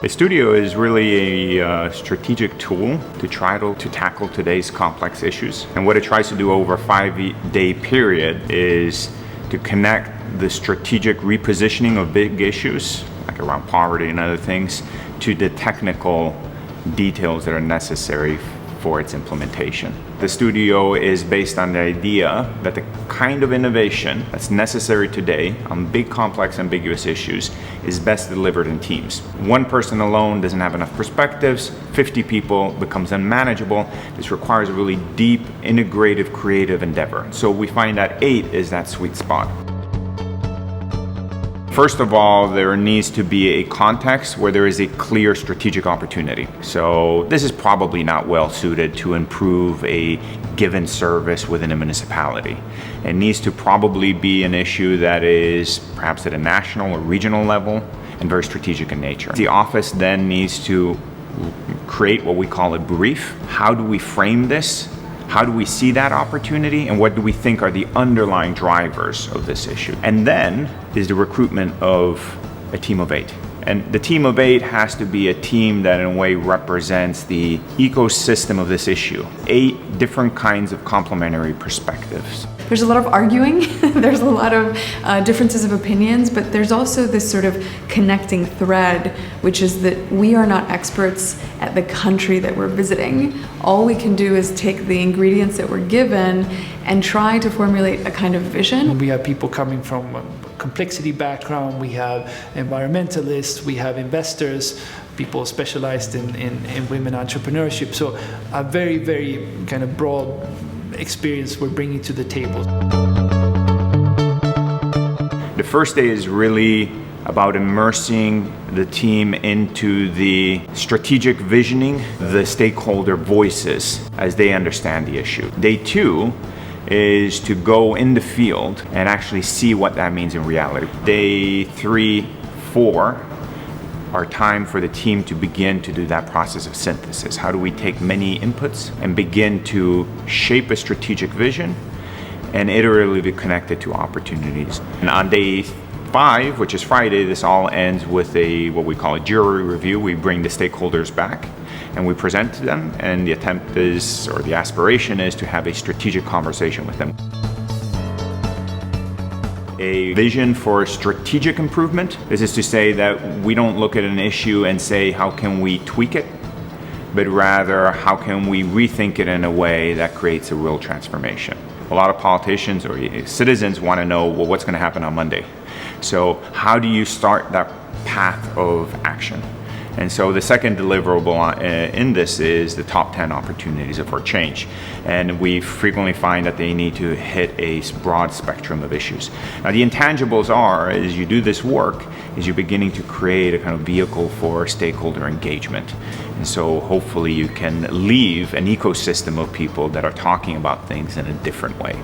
The studio is really a strategic tool to try to tackle today's complex issues. And what it tries to do over a 5-day period is to connect the strategic repositioning of big issues, like around poverty and other things, to the technical details that are necessary for its implementation. The studio is based on the idea that the kind of innovation that's necessary today on big, complex, ambiguous issues is best delivered in teams. One person alone doesn't have enough perspectives. 50 people becomes unmanageable. This requires a really deep, integrative, creative endeavor. So we find that 8 is that sweet spot. First of all, there needs to be a context where there is a clear strategic opportunity. So this is probably not well suited to improve a given service within a municipality. It needs to probably be an issue that is perhaps at a national or regional level and very strategic in nature. The office then needs to create what we call a brief. How do we frame this? How do we see that opportunity, and what do we think are the underlying drivers of this issue? And then is the recruitment of a team of 8. And the team of 8 has to be a team that in a way represents the ecosystem of this issue. 8 different kinds of complementary perspectives. There's a lot of arguing, there's a lot of differences of opinions, but there's also this sort of connecting thread, which is that we are not experts at the country that we're visiting. All we can do is take the ingredients that we're given and try to formulate a kind of vision. We have people coming from a complexity background, we have environmentalists, we have investors, people specialized in women entrepreneurship. So a very, very kind of broad experience we're bringing to the table. The first day is really about immersing the team into the strategic visioning, the stakeholder voices as they understand the issue. Day 2 is to go in the field and actually see what that means in reality. Day 3, 4 are time for the team to begin to do that process of synthesis. How do we take many inputs and begin to shape a strategic vision and iteratively connect it to opportunities? And on day 5, which is Friday, this all ends with what we call a jury review. We bring the stakeholders back and we present to them, and the attempt is, or the aspiration is, to have a strategic conversation with them. A vision for strategic improvement. This is to say that we don't look at an issue and say, how can we tweak it? But rather, how can we rethink it in a way that creates a real transformation? A lot of politicians or citizens want to know, well, what's going to happen on Monday? So how do you start that path of action? And so the second deliverable in this is the top 10 opportunities for change. And we frequently find that they need to hit a broad spectrum of issues. Now the intangibles are, as you do this work, is you're beginning to create a kind of vehicle for stakeholder engagement. And so hopefully you can leave an ecosystem of people that are talking about things in a different way.